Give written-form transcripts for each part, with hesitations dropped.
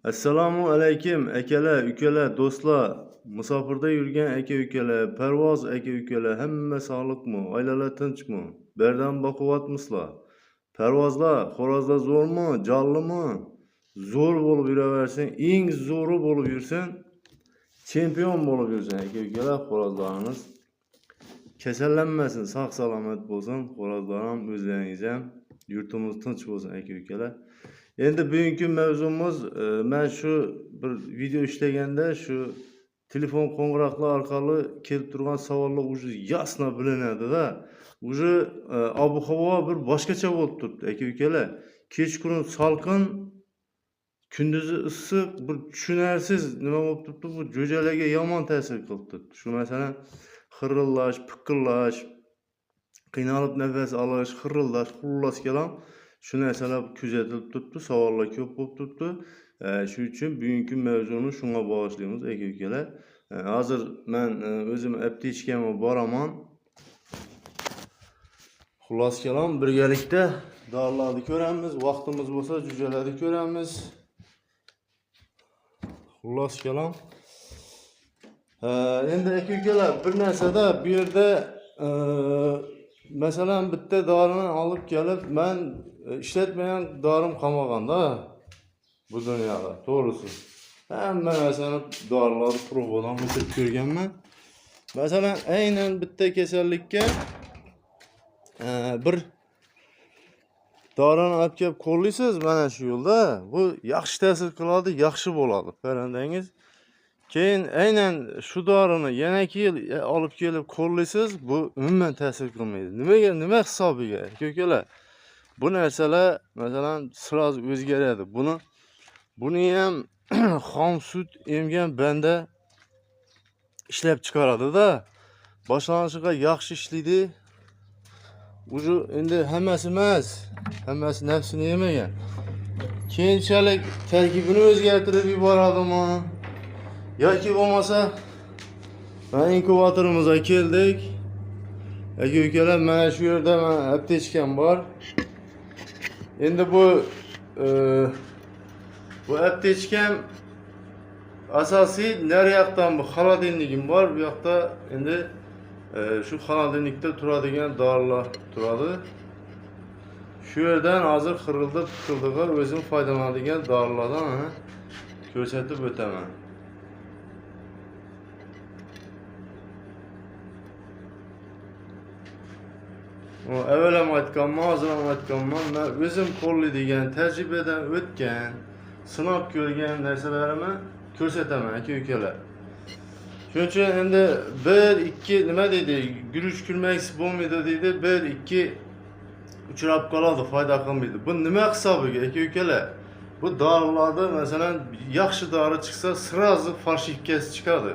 Assalomu alaykum akalar, ukalar, do'stlar. Musofirda yurgan aka-ukalar, parvoz aka-ukalar, hamma sog'liqmi? Oilalar tinchmi? Berdan boqyapmisizlar? Parvozlar, xo'rozlar zo'rmi, jonlimi? Zo'r bo'lib yuraversin, eng zo'ri bo'lib yursin, chempion bo'lib yursin aka-ukalar, xo'rozlarimiz. Kasallanmasin, sog' salomat bo'lsin, xo'rozlar ham, o'zlaringiz ham, yurtimiz tinch bo'lsin aka-ukalar. Endi bugungi mavzumuz men şu bir video ishlaganda shu telefon qo'ng'iroqlar orqali kelib turgan savollar уже ясно bilinadi-da. Уже ob-havo bir boshqacha bo'lib turibdi aka-ukalar. Kechqurun salqin, kunduzi issiq, bir tushunarsiz nima bo'lib turibdi, bu jo'jalarga yomon ta'sir qilib turibdi. Shu masalan xirillash, piqirlash, qiynalib nafas olish, xirillash, xullas kalam shu narsalar kuzatilib turibdi, savollar ko'p bo'lib turibdi. Shuning uchun bugungi mavzuni shunga bag'ishlaymiz aka-ukalar. Hozir men o'zim aptechkamga boraman. Xullas kalam birgalikda dorilarni ko'ramiz, vaqtimiz bo'lsa jo'jalarni ko'ramiz. Xullas kalam. Endi aka-ukalar bir narsada bu yerda masalan bitta dorini olib kelib men ishlatmagan dorim qolmaganda bu dunyoda, to'g'risi. Hamma narsani dorilarni provadan o'tib ko'rganman. Masalan aynan bitta kasallikka bir dorini olib kelib qo'llaysiz mana shu yo'lda, bu yaxshi ta'sir qiladi, yaxshi bo'ladi. Farandangiz keyin aynan shu dorini yana olib kelib qo'llaysiz, bu umuman ta'sir qilmaydi. Nimaga, nima hisobiga aka-ukalar? Bu narsalar masalan siraz o'zgaradi. Buni ham xom sut emgan banda ishlab chiqaradi-da. Boshlanishiga yaxshi ishlaydi. Uju endi hammasi emas, hammasi nafsini yemagan. Keyinchalik tarkibini o'zgartirib yuboradimi? Yoki bo'lmasa men inkubatorimizga keldik. Aka-ukalar mana shu yerda men aptechkam bor. Endi bu aptechkam asosiy naryoqdan bu xolodilnigim bor. Bu yoqda endi shu xolodilnikda turadigan dorilar turadi. Shu yerdan hozir xirildi, piqildiga o'zim foydalanadigan dorilardan ko'rsatib o'taman. Evvel ham aytganman, hozir ham aytganman, men o'zim qo'llaydigan, tajribadan o'tgan, sinab ko'rgan narsalarimni ko'rsataman aka-ukalar. Shuning uchun endi 1-2 nima deydi, guruch kulmaksiz bo'lmaydi deydi, 1-2 uchrab qoladi, foyda qilmaydi. Bu nima hisobiga aka-ukalar? Bu dorilarda masalan yaxshi dori chiqsa, sirazi falshifkasi chiqadi.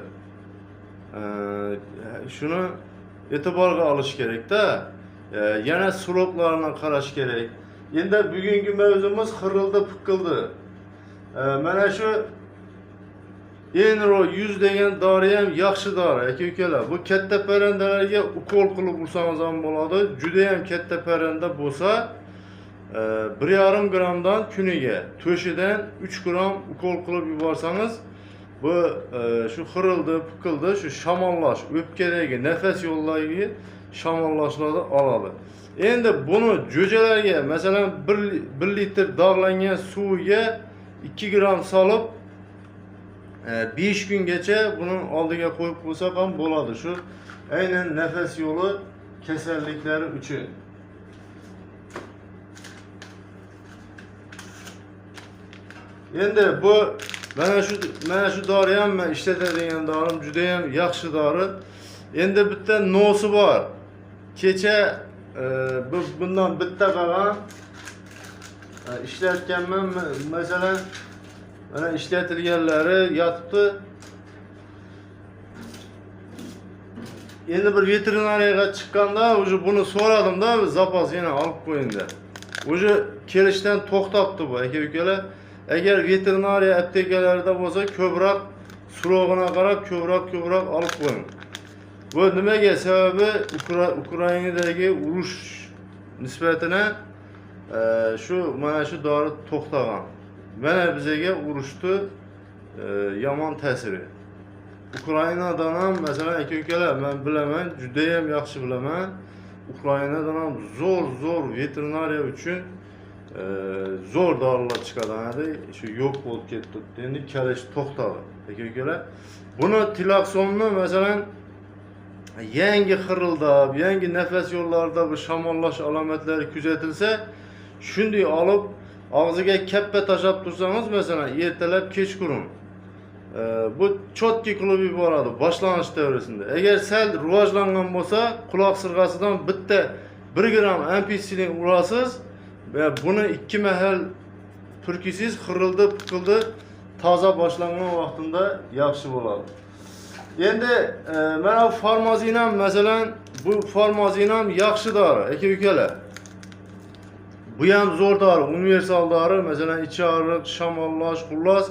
Shuni e'tiborga olish kerak-da. Yana suroklarına qarash kerak. Endi bugungi mavzumuz xirildi, piqildi. Mana shu Enro 100 degan dori ham yaxshi dori aka-ukalar. Bu katta parandalarga ukol qilib ursangiz ham bo'ladi. Juda ham katta paranda bo'lsa 1,5 gramdan kuniga to'shidan 3 gram ukol qilib yuborsangiz, bu shu xirildi, piqildi, shu shamollash, o'pkadagi nafas yo'llariga shamollashlarni oladi. Endi buni jo'jalarga masalan 1 litr dog'langan suviga 2 gram solib 5 kungacha buni oldiga qo'yib qo'ysak ham bo'ladi. Shu aynan nafas yo'li kasalliklari uchun. Endi bu mana shu dori ham men ishlatadigan dorim, juda ham yaxshi dori. Endi bitta nosi bor. Kecha bundan bitta qolgan ishlatganman. Masalan mana ishlatilganlari yotibdi. Endi bir veterinariyaga chiqqanda уже buni so'radim-da, zapas yana olib qo'ying deb. Уже kelishdan to'xtabdi bu aka-ukalar. Agar veterinariya aptekalarida bo'lsa, ko'proq surog'ina qarab, ko'proq olib qo'ying. Bu nimaga sababi? Ukrainadagi urush nisbatına şu mana shu dori to'xtagan. Mana bizaga urushni yomon ta'siri. Ukrainadan ham masalan aka-ukalar men bilaman, juda ham yaxshi bilaman. Ukrainadan ham zo'r veterinariya uchun zo'r dorilar chiqadi. Shu yo'q bo'lib ketdi. Endi kelish to'xtadi. Aka-ukalar, buni tilaksonni masalan yangi xirildab, yangi nafas yo'llarida bu shamollash alomatlari kuzatilsa, shunday olib og'ziga kappa tashab tursangiz, masalan, ertalab kechqurun bu chotki qilib yuboradi boshlanish davrasida. Agar sal rivojlangan bo'lsa, quloq sirg'asidan bitta 1 gram ampitsilin urasiz va buni 2 mahal purkisiz, xirildi, piqildi, toza boshlangan vaqtida yaxshi bo'ladi. Endi mana farmazin ham masalan, bu farmazin ham yaxshi dori, aka-ukalar. Bu ham zo'r dori, universal dori, masalan, ichi og'riq, shamollash, xullas.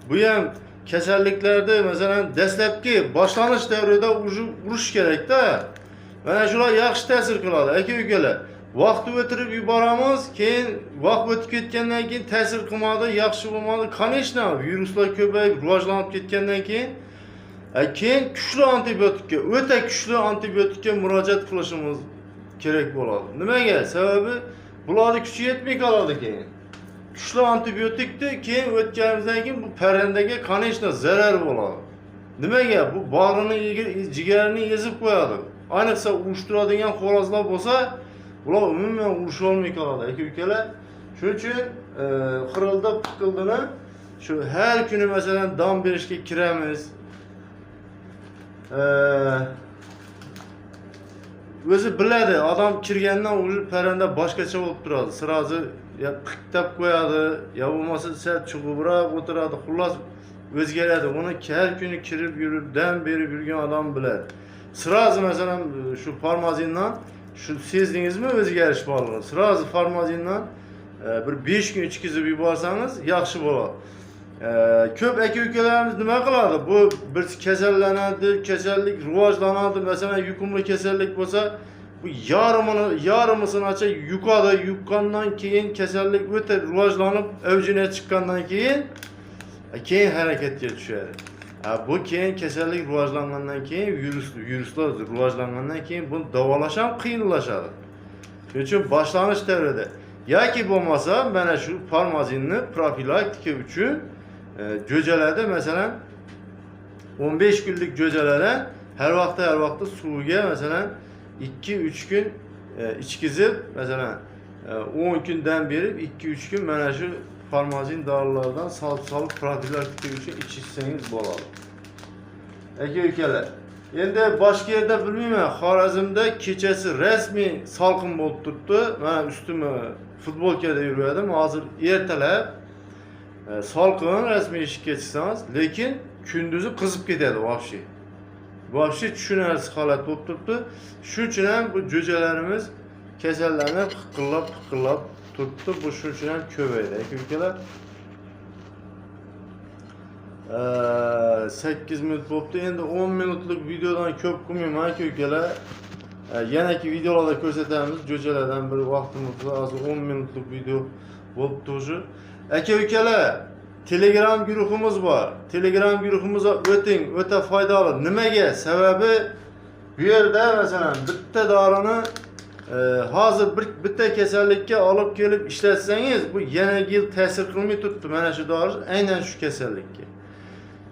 Bu ham kasalliklarda masalan dastlabki boshlanish davrida urish kerak-da. Mana shular yaxshi ta'sir qiladi, aka-ukalar. Vaqt o'tirib yuboramiz, keyin vaqt o'tib ketgandan keyin ta'sir qilmadi, yaxshi bo'lmadi. Конечно, viruslar ko'payib, rivojlanib ketgandan keyin kuchli antibiotikka, o'ta kuchli antibiotikka murojaat qilishimiz kerak bo'ladi. Nimaga? Sababi bularning kuchi yetmay qoladi keyin. Kuchli antibiotikni keyin o'tganimizdan keyin bu parandaga конечно zarar bo'ladi. Nimaga? Bu bag'rini, jigarini ezib qo'yadi. Ayniqsa urushtiradigan xo'rozlar bo'lsa, ular umuman urusha olmay qoladi, aka-ukalar. Shuning uchun xirilda piqildini shu har kuni masalan dam berishga kiramiz. O'zi biladi, odam kirgandan o'zi paranda boshqacha bo'lib turadi. Sirazi ya qiqtab qo'yadi, ya bo'lmasa sal chug'ibroq o'tiradi. Xullas o'zgaradi. Uni har kuni kirib yurib, dam berib yurgan odam biladi. Sirazi masalan shu farmazindan shu sezdingizmi o'zgarish borligini? Sirazi farmazindan bir 5 kun ichkizib yuborsangiz yaxshi bo'ladi. Ko'p aka-ukalarimiz nima qiladi? Bu bir kasallanadi, kasallik rivojlanadi. Masalan, yuqumli kasallik bo'lsa, bu yarmisinacha yuqadi. Yuqqandan keyin kasallik o'ta rivojlanib, avjine chiqqandan keyin harakatga tushadi. Bu keyin kasallik rivojlangandan keyin viruslar rivojlangandan keyin buni davolash ham qiyinlashadi. Shuning uchun boshlanish davrida yoki bo'lmasa mana shu farmazinni profilaktika uchun jo'jalarda masalan 15 kunlik jo'jalara har vaqtda suvga masalan 2-3 kun ichkizib, masalan 10 kundan berib 2-3 kun mana shu farmazin dorilardan solib profilaktika uchun ichsangiz bo'ladi. Aka-ukalar, endi boshqa yerda bilmayman, Xorazmda kechasi rasmiy salqin bo'lib turibdi. Mana ustimni futbolkada yurgandim. Hozir ertalab salqin rasmiy ishga chiqsangiz, lekin kunduzi qizib ketadi vobshe. Vobshe tushunarsiz holat bo'lib turibdi. Shuning uchun ham bu jo'jalarimiz kasallanib, piqillab turibdi. Bu shuning uchun ham ko'paydi, aka-ukalar. 8 minut bo'libdi. Endi 10 minutlik videodan ko'p qilmayman, aka-ukalar. Yanaki videolarda ko'rsatamiz. Jo'jalardan bir vaqtimiz bor. Hozir 10 minutlik video bo'libdi o'zi. Aka-ukalar, Telegram guruhimiz bor. Telegram guruhimizga o'ting, o'ta foydali. Nimaga? Sababi bu yerda masalan bitta dorini hozir bitta kasallikka olib kelib ishlatsangiz, bu yana yil ta'sir qilmay turibdi. Mana shu dori aynan shu kasallikka.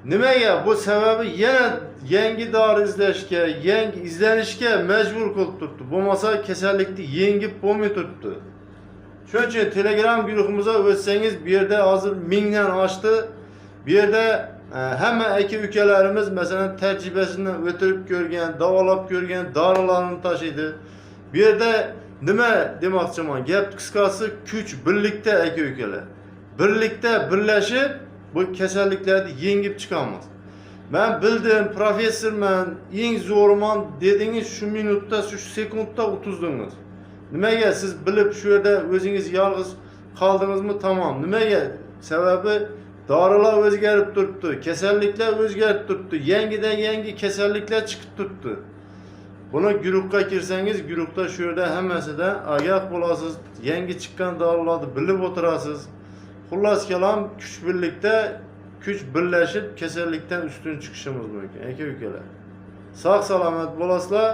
Nimaga? Bu sababi yana yangi dori izlashga, yangi izlanishga majbur qilib turibdi. Bo'lmasa kasallikni yengib bo'lmay turibdi. Shuning uchun Telegram guruhimizga o'tsangiz, bu yerda hozir 1000 dan oshdi. Bu yerda hamma aka-ukalarimiz masalan tajribasidan o'tirib ko'rgan, davolab ko'rgan dorilarni tashiydi. Bu yerda nima demoqchiman? Gap qisqasi kuch birlikda aka-ukalar. Birlikda birlashib bu kasalliklarni yengib chiqamiz. Men bildim, professorman, eng zo'rman dedingiz, shu minutda, shu sekundda o'tuzdingiz. Nimaga? Siz bilib shu yerda o'zingiz yolg'iz qoldingizmi? Tamom. Nimaga? Sababi dorilar o'zgarib turibdi, kasalliklar o'zgarib turibdi, yangidan yangi kasalliklar chiqib turibdi. Buni guruhga kirsangiz, guruhda shu yerda hammasidan ogoh bo'lasiz, yangi chiqqan dorilarni bilib o'tirasiz. Xullas kelam kuch birlikda, kuch birlashib kasallikdan ustun chiqishimiz mumkin. Aka-ukalar. Sog' salomat bo'lasizlar.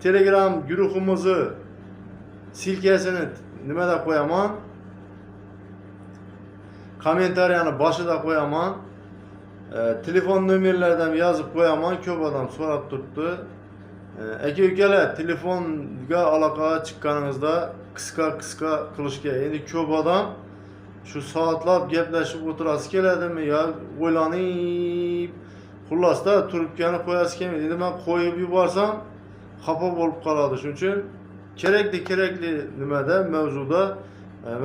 Telegram guruhimizni silkasini nimada qo'yaman? Kommentariyani boshida qo'yaman. Telefon nomerlaridan yozib qo'yaman. Ko'p odam so'rab turibdi. Aka-ukalar, telefonga aloqaga chiqqaningizda qisqa qilishga. Endi ko'p odam shu soatlab gaplashib o'tirasi keladimi yo o'ylanib, xullasda turibgani qo'yasi kelmaydi. Endi men qo'yib yuborsam xafa bo'lib qoladi. Shuning uchun kerakli nimada mavzuda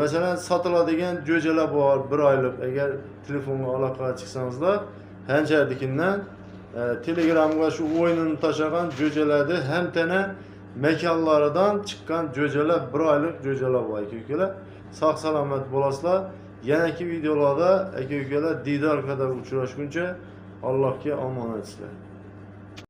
masalan sotiladigan jo'jalar bor, 1 oylik. Agar telefonga aloqaga chiqsangizlar, hanjardikindan Telegramga shu o'yinini tashlagan jo'jalarni ham tana makonlaridan chiqqan jo'jalar, 1 oylik jo'jalar bor aka-ukalar. Sog' salomat bo'lasizlar. Yanagi videolarda aka-ukalar diydor qadar uchrashguncha Allohga omonat sizlar.